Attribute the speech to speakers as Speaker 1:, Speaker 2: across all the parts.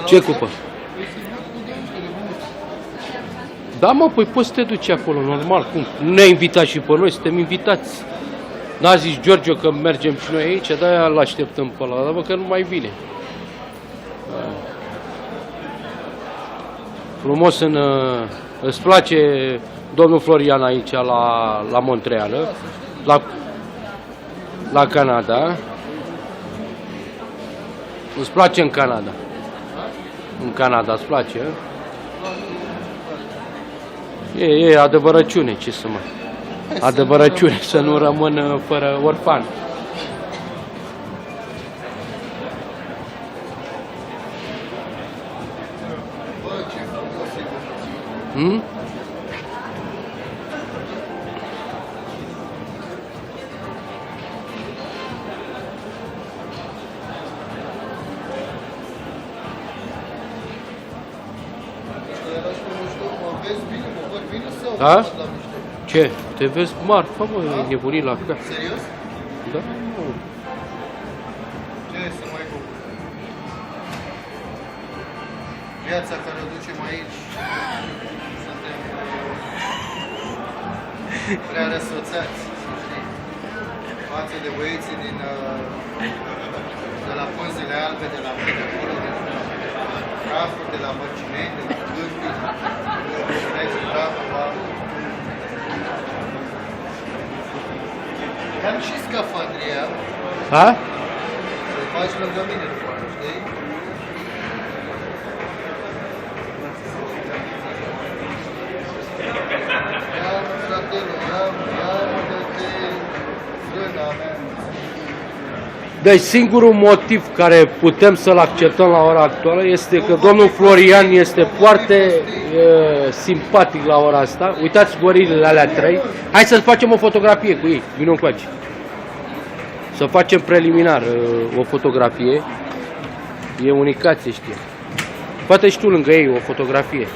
Speaker 1: Ce cupă? Da, mă, păi poți să te duci acolo, normal, cum? Nu ne-ai invitat și pe noi, suntem invitați. N-a zis Giorgio că mergem și noi aici, de-aia l-așteptăm pe ăla, dar bă, că nu mai vine. Frumos îți place domnul Florian aici la Montreal, la Canada. Îți place în Canada? În Canada îți place? E adevărăciune, ce să mai... Adevărăciune, să nu rămân fără orfan. Da? Ce? Te vezi marfa, mă, e nebunit la cap.
Speaker 2: Serios?
Speaker 1: Da?
Speaker 2: Ce să mai fac? Viața care o ducem aici, suntem prea răsățați, știi? Față de băieții de la pânzele albe, de la mine acolo, de la prafuri, de la mărcineni, de la cârpi, Am și scafandria.
Speaker 1: Ha?
Speaker 2: Să-i faci lângă mine, știi? Ia, fratele, ia-mă-te frâna mea.
Speaker 1: Deci singurul motiv care putem să-l acceptăm la ora actuală este că domnul Florian este foarte simpatic la ora asta. Uitați gorilele alea 3. Hai să facem o fotografie cu ei. Vino încoace. Să facem preliminar o fotografie. E unicație, știe. Poate și tu lângă ei o fotografie.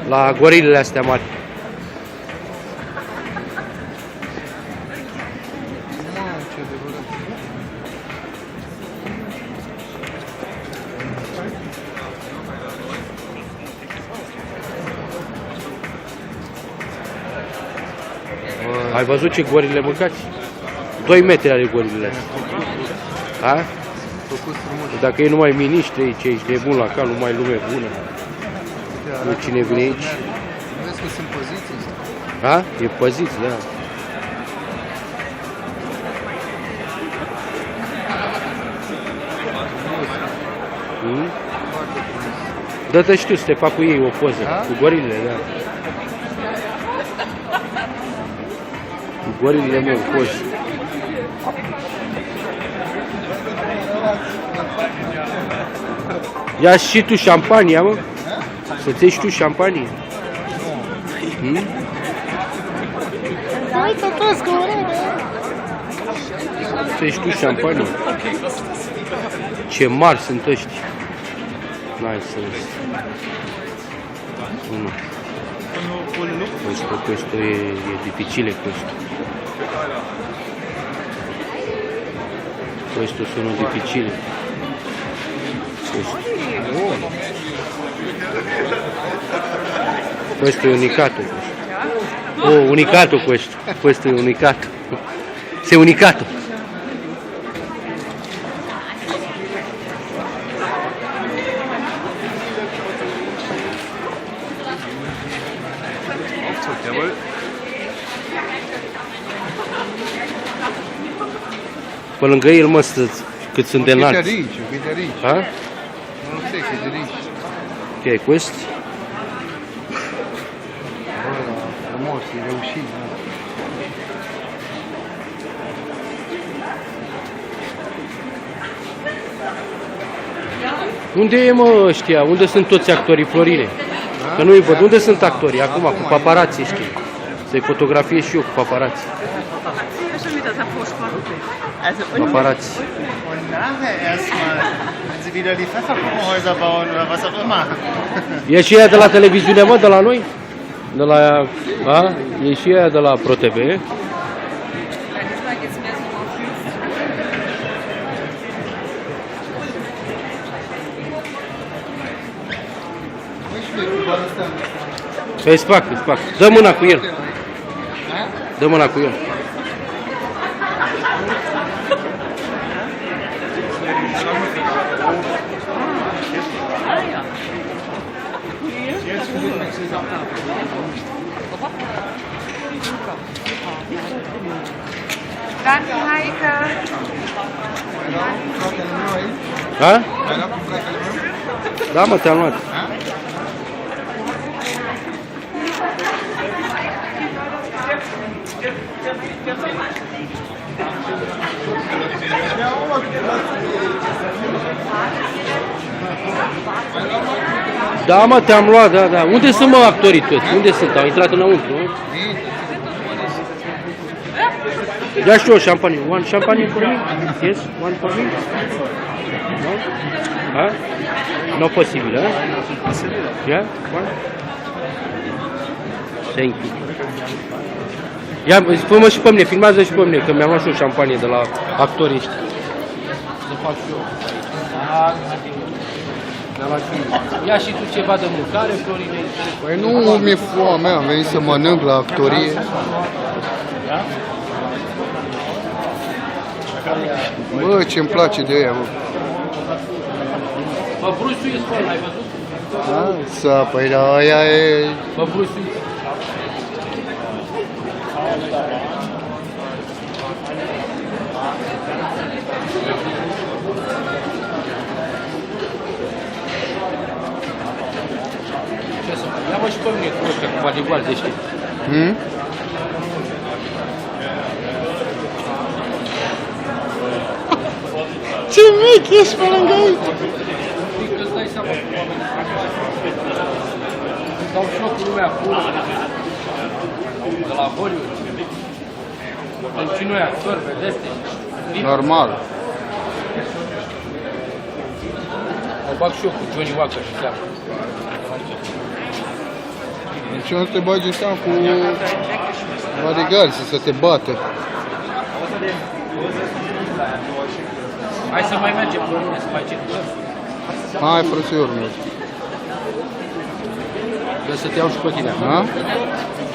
Speaker 1: La gorilele astea mari. Ai văzut ce gorile mâncați? 2 metri are gorilele astea. Ha? Dacă ei numai miniștri aici, ești nebun la cal, numai lume bună. Nu cine vine aici.
Speaker 2: Vezi că sunt poziții?
Speaker 1: Ha? E păziți, da. Dă-te și tu să te fac cu ei o poză, cu gorilele, da. Cu gorilele, mă, o poză. Ia și tu șampania, mă. Să-ți iei și tu șampanie.
Speaker 3: Uite toți gorile.
Speaker 1: Să iei și tu șampanie. Ce mari sunt ăștia. N-ai să vezi. Questo è difficile questo. Questo sono difficili. Questo è unicato. Oh, unicato questo. Questo è unicato. Sei unicato.
Speaker 2: Jawohl.
Speaker 1: Pe lângă el, mă, cât sunt de înalți.
Speaker 2: Uite aici.
Speaker 1: Ha?
Speaker 2: Nu știu, che de aici.
Speaker 1: Che è questo?
Speaker 2: Frumos, e reușit.
Speaker 1: Unde e, mă, ăștia? Unde sunt toți actorii, Florine? Că nu-i văd. Unde sunt actorii? Acum, cu paparații, știi? Să-i fotografiez și eu cu paparații. Paparații.
Speaker 2: Und nachher erstmal, wenn sie wieder die Pfefferkuchenhäuser bauen oder was auch immer.
Speaker 1: E și ea de la televiziune, mă, de la noi? De la... A? E și ea de la ProTV. Păi îți fac. Dă mâna cu el. Dă mâna cu el.
Speaker 3: Danke, Heike.
Speaker 1: Ha?
Speaker 2: Ai luat cu fratele meu?
Speaker 1: Da, mă, te-am luat. Da, mă, te-am luat, da. Unde sunt, mă, actorii toți? Unde sunt? Au intrat înăuntru, nu? Ia și eu șampanie. One champagne for me? Yes? One for me? No? Ha? No posibil, ha? Yeah? One? Thank you. Ia, fă-mă și pe mine, filmează și pe mine, că mi-am luat și eu șampanie de la actorii ăștia. Să fac și eu. Ia și tu ceva de mâncare, Florine.
Speaker 2: Păi nu mi-e foame, am venit să mănânc la actorie. Bă, ce-mi place de ea, bă.
Speaker 1: Bă, Bruce Willis, bă, l-ai văzut?
Speaker 2: Asta, păi da, aia e...
Speaker 1: Bă, Bruce Willis. Ce să fac? Ia-mă și pe mine cu ăștia, cu bodyguard de ăștia.
Speaker 2: Ce mic ești pe lângă ei!
Speaker 1: Că îți dai seama cu oamenii. Dau și eu cu lumea acolo. De la Hollywood. Pentru cine nu e actor, vedete?
Speaker 2: Normal.
Speaker 1: Mă bag și eu cu Johnny Walker și seama.
Speaker 2: Deci nu te bagi în seama cu bodyguard să te bată.
Speaker 1: Hai să mai mergem, Florine, să mai circulăm.
Speaker 2: Hai, frățior meu.
Speaker 1: Trebuie să te iau și pe tine.
Speaker 2: Da?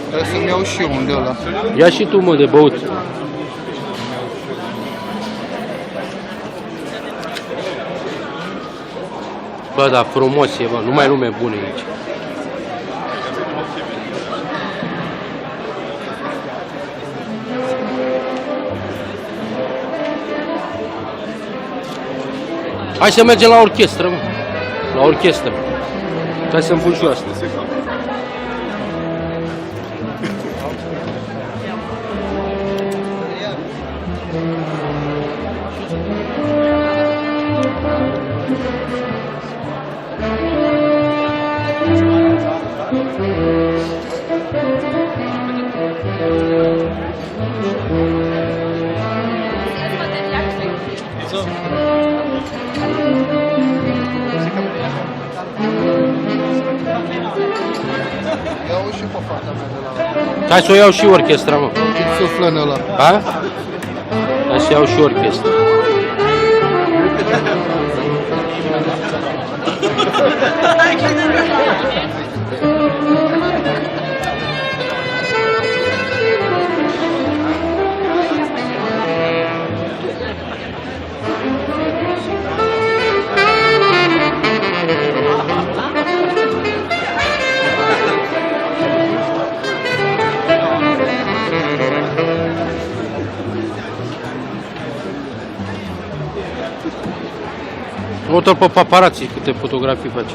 Speaker 2: Trebuie să-mi iau și eu unde ăla.
Speaker 1: Ia și tu, mă, de băut. Bă, da, frumos e, bă, numai lume bună aici. Hai să mergem la orchestră, mă. La orchestră. Hai să-mi pun și eu asta.
Speaker 2: Iau și pe fata mea de la...
Speaker 1: Hai să o iau și orchestra, mă.
Speaker 2: Cât suflă în ăla.
Speaker 1: Ha? Hai să iau și orchestra. Uite-l pe paparazzi câte fotografii face.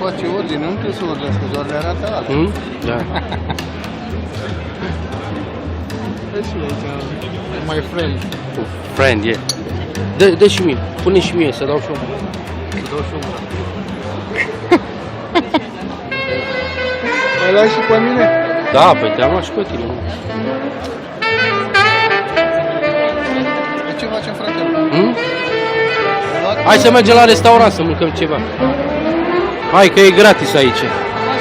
Speaker 2: Face ordine, nu trebuie să urdească, doar le arată alea.
Speaker 1: Da.
Speaker 2: Vezi și aici, my friend.
Speaker 1: Friend, yeah. Dă și mie, pune și mie, să dau și eu. Să dau și eu.
Speaker 2: Mai lași și pe mine?
Speaker 1: Da, păi te-am luat și pe tine.
Speaker 2: De ce facem, fratele?
Speaker 1: Hai să mergem la restaurant să mâncăm ceva. Hai că e gratis aici.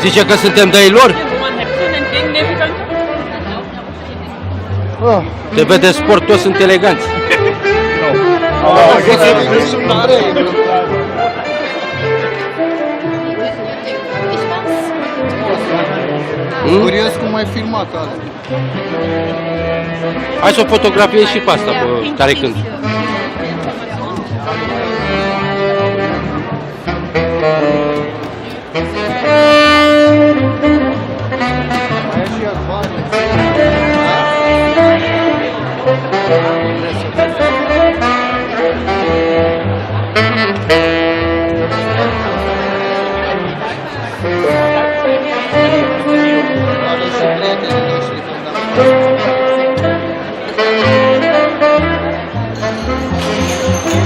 Speaker 1: Zice că suntem de-ai lor? Te vede sport, toți sunt eleganți.
Speaker 2: Curios cum ai filmat asta.
Speaker 1: Hai să o fotografiez și pe asta, pe tare când.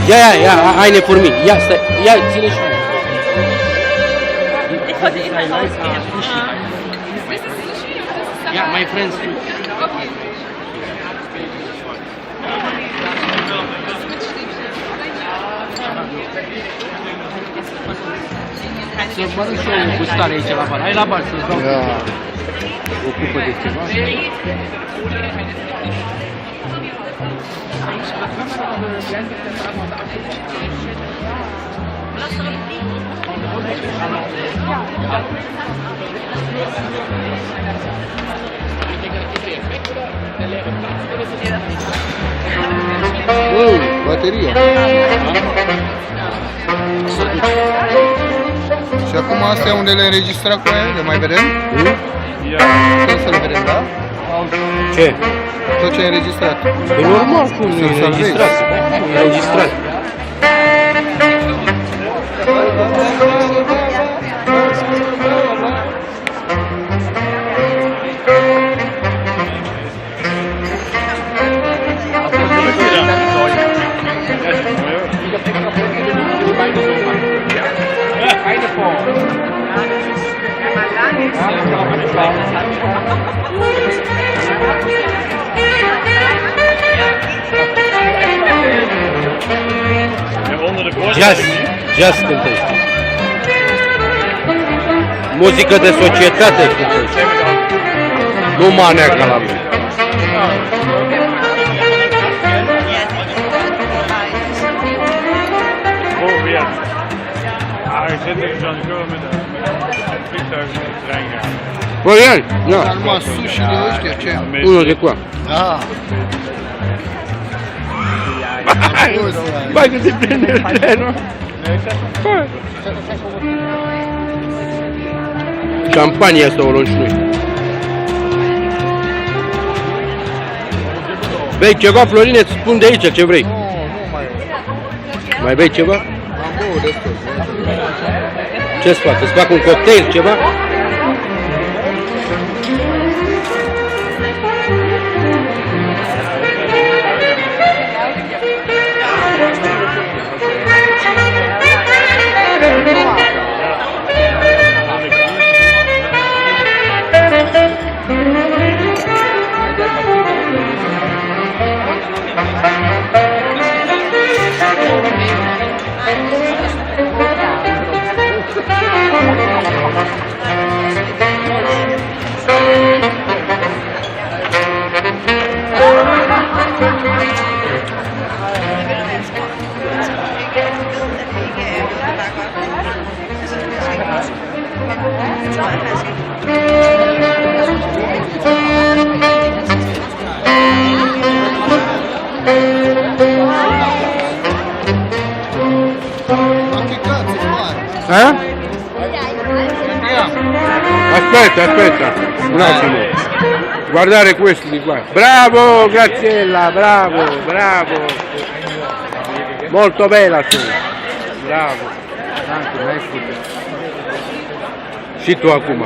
Speaker 1: Ia, haine for me. Ia, stai, ia, ține și mine. Yeah, my friends too. Să mănânc și eu o gustare aici la bar. Hai la bar să-ți dau o cupă de ceva.
Speaker 2: Bateria. Și acum astea unde le înregistrat cu aia, le mai vedem? Putem să le vedem, da?
Speaker 1: Ce?
Speaker 2: Tot ce ai înregistrat.
Speaker 1: E normal, cum nu e înregistrat? E înregistrat. Jazz cântești. Muzică de societate cântești. Nu manea ca la mine. Florian, na.
Speaker 2: Acum sushi-le ăștia, ce?
Speaker 1: Unul de coa.
Speaker 2: Da.
Speaker 1: Vai că te prinde trenul. Campania asta o luăm și noi. Bei ceva, Florin, îți spun de aici ce vrei.
Speaker 2: Nu mai.
Speaker 1: Mai bei ceva?
Speaker 2: Am două de astea.
Speaker 1: Ce-ți fac? Îți fac un cocktail, ceva? Eh? Aspetta, un attimo. Guardare questo di qua. Bravo, Graziella, bravo. Molto bella tu. Bravo. Tanto, mai scusa. Și tu acum.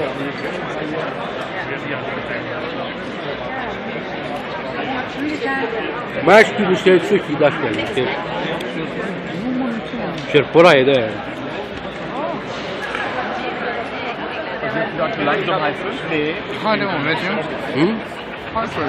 Speaker 1: Mai știu niște sushi de-astea, niște șerporaie de-aia.
Speaker 2: Haide mă, mergem?
Speaker 1: Hmm?
Speaker 2: Hai să